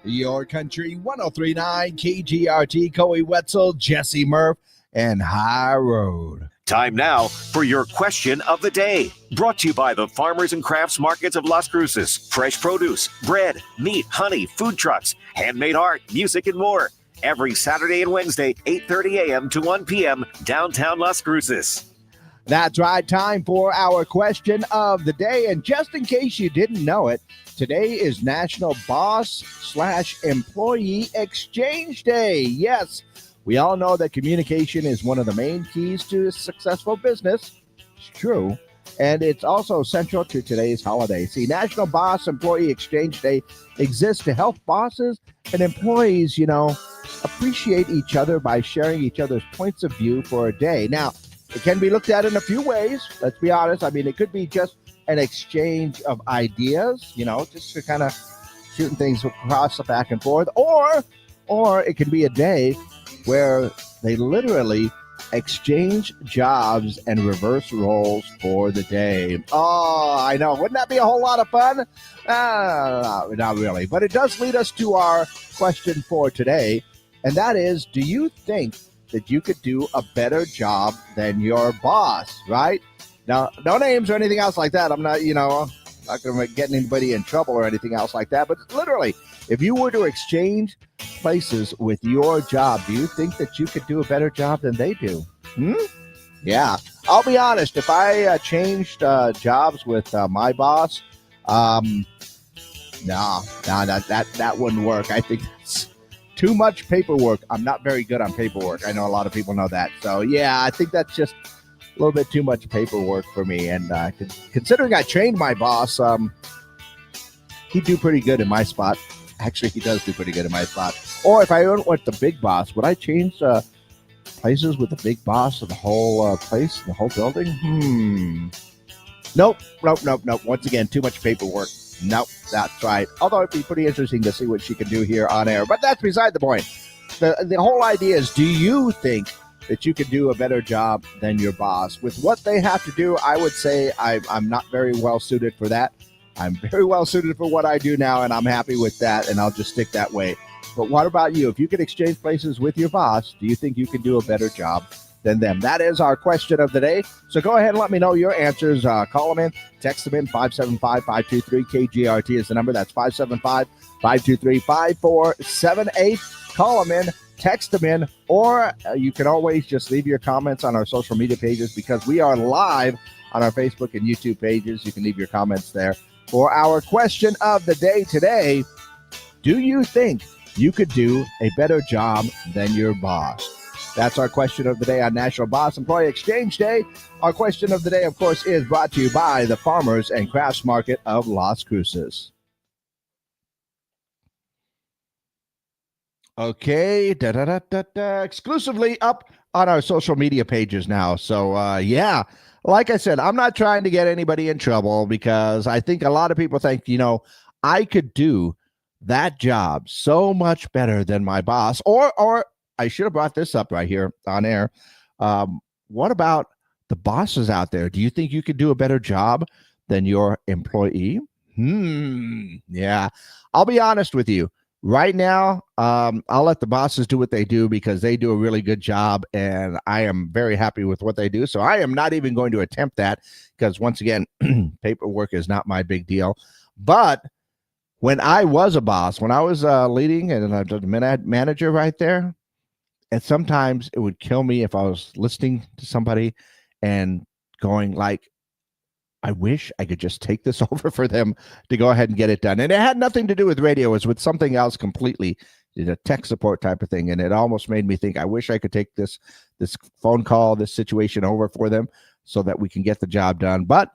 Your Country 1039 KGRT, Coe Wetzel, Jesse Murph, and High Road. Time now for your question of the day. Brought to you by the Farmers and Crafts Markets of Las Cruces. Fresh produce, bread, meat, honey, food trucks, handmade art, music, and more. Every Saturday and Wednesday, 8:30 a.m. to 1 p.m., downtown Las Cruces. That's right. Time for our question of the day. And just in case you didn't know it, today is National Boss/Employee Exchange Day. Yes, we all know that communication is one of the main keys to a successful business. It's true. And it's also central to today's holiday. See, National Boss/Employee Exchange Day exists to help bosses and employees, appreciate each other by sharing each other's points of view for a day. Now, it can be looked at in a few ways. Let's be honest. I mean, it could be just an exchange of ideas, just to kind of shooting things across the back and forth. Or it can be a day where they literally exchange jobs and reverse roles for the day. Oh, I know. Wouldn't that be a whole lot of fun? No, not really. But it does lead us to our question for today. And that is, do you think that you could do a better job than your boss, right? Now, no names or anything else like that. I'm not, not going to get anybody in trouble or anything else like that. But literally, if you were to exchange places with your job, do you think that you could do a better job than they do? Yeah. I'll be honest. If I changed jobs with my boss, no, that wouldn't work. I think that's too much paperwork. I'm not very good on paperwork. I know a lot of people know that. So, yeah, I think that's just a little bit too much paperwork for me. And considering I trained my boss, he'd do pretty good in my spot. Actually, he does do pretty good in my spot. Or if I went with the big boss, would I change places with the big boss of the whole place, the whole building? Nope. Once again, too much paperwork. Nope, that's right. Although it'd be pretty interesting to see what she can do here on air. But that's beside the point. The whole idea is, do you think that you could do a better job than your boss? With what they have to do, I would say I'm not very well suited for that. I'm very well suited for what I do now, and I'm happy with that, and I'll just stick that way. But what about you? If you could exchange places with your boss, do you think you could do a better job than them? That is our question of the day. So go ahead and let me know your answers. Call them in, text them in. 575-523-KGRT is the number. That's 575-523-5478. Call them in, text them in, or you can always just leave your comments on our social media pages, because we are live on our Facebook and YouTube pages. You can leave your comments there. For our question of the day today, do you think you could do a better job than your boss? That's our question of the day on National Boss/Employee Exchange Day. Our question of the day, of course, is brought to you by the Farmers and Crafts Market of Las Cruces. Okay, exclusively up on our social media pages now. So, yeah, like I said, I'm not trying to get anybody in trouble, because I think a lot of people think, I could do that job so much better than my boss. Or I should have brought this up right here on air. What about the bosses out there? Do you think you could do a better job than your employee? Yeah, I'll be honest with you. Right now, I'll let the bosses do what they do, because they do a really good job, and I am very happy with what they do. So I am not even going to attempt that, because once again, paperwork is not my big deal. But when I was a boss, when I was leading and a manager right there, and sometimes it would kill me if I was listening to somebody and going like, I wish I could just take this over for them to go ahead and get it done. And it had nothing to do with radio. It was with something else completely, a tech support type of thing. And it almost made me think, I wish I could take this phone call, this situation over for them so that we can get the job done. But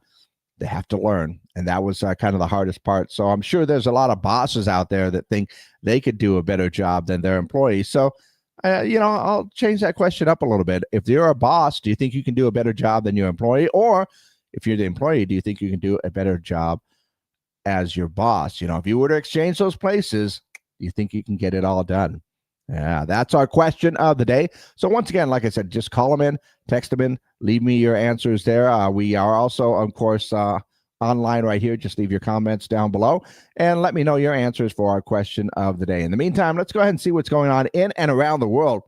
they have to learn. And that was kind of the hardest part. So I'm sure there's a lot of bosses out there that think they could do a better job than their employees. So, I'll change that question up a little bit. If you're a boss, do you think you can do a better job than your employee? Or if you're the employee, do you think you can do a better job as your boss? If you were to exchange those places, do you think you can get it all done? Yeah, that's our question of the day. So once again, like I said, just call them in, text them in, leave me your answers there. We are also, of course, on online right here. Just leave your comments down below and let me know your answers for our question of the day. In the meantime, let's go ahead and see what's going on in and around the world.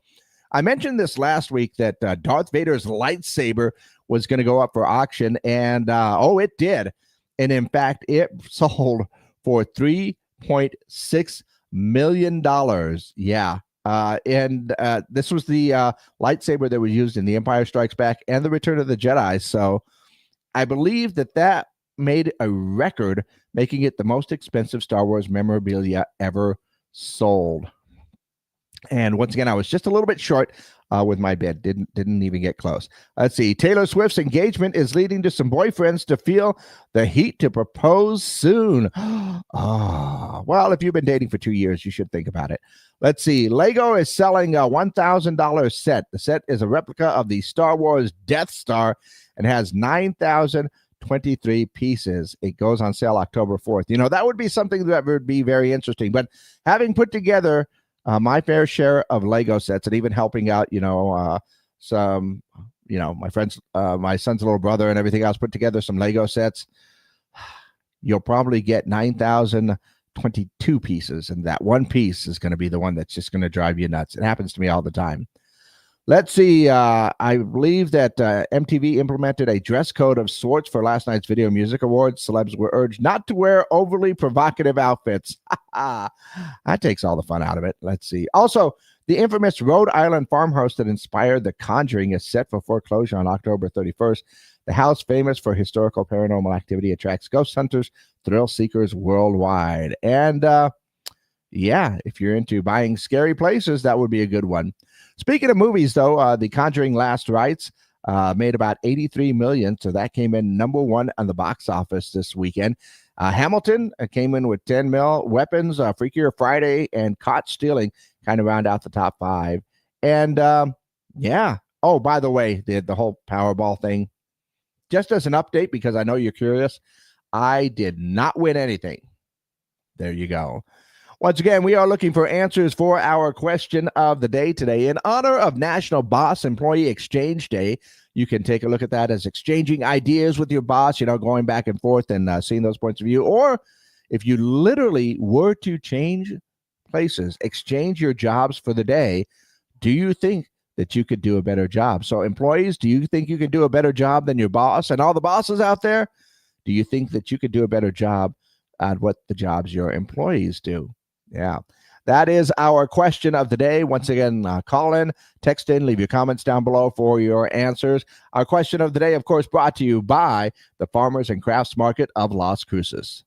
I mentioned this last week that Darth Vader's lightsaber was going to go up for auction, and it did. And in fact, it sold for $3.6 million. Yeah. And this was the lightsaber that was used in The Empire Strikes Back and The Return of the Jedi. So I believe that made a record, making it the most expensive Star Wars memorabilia ever sold. And once again, I was just a little bit short with my bid. Didn't even get close. Let's see. Taylor Swift's engagement is leading to some boyfriends to feel the heat to propose soon. Well, if you've been dating for 2 years, you should think about it. Let's see. Lego is selling a $1,000 set. The set is a replica of the Star Wars Death Star and has 9,023 pieces. It goes on sale October 4th. That would be something that would be very interesting. But having put together my fair share of Lego sets, and even helping out, some, my friends, my son's little brother and everything else, put together some Lego sets. You'll probably get 9,022 pieces, and that one piece is going to be the one that's just going to drive you nuts. It happens to me all the time. Let's see. I believe that MTV implemented a dress code of sorts for last night's Video Music Awards. Celebs were urged not to wear overly provocative outfits. That takes all the fun out of it. Let's see. Also, the infamous Rhode Island farmhouse that inspired The Conjuring is set for foreclosure on October 31st. The house, famous for historical paranormal activity, attracts ghost hunters, thrill seekers worldwide. And if you're into buying scary places, that would be a good one. Speaking of movies, though, The Conjuring Last Rites made about $83 million, so that came in number one on the box office this weekend. Hamilton came in with $10 million. Weapons, Freakier Friday, and Caught Stealing kind of round out the top five. And by the way, the whole Powerball thing, just as an update, because I know you're curious, I did not win anything. There you go. Once again, we are looking for answers for our question of the day today. In honor of National Boss Employee Exchange Day, you can take a look at that as exchanging ideas with your boss, going back and forth and seeing those points of view. Or if you literally were to change places, exchange your jobs for the day, do you think that you could do a better job? So employees, do you think you can do a better job than your boss? And all the bosses out there, do you think that you could do a better job at what the jobs your employees do? Yeah, that is our question of the day. Once again, call in, text in, leave your comments down below for your answers. Our question of the day, of course, brought to you by the Farmers and Crafts Market of Las Cruces.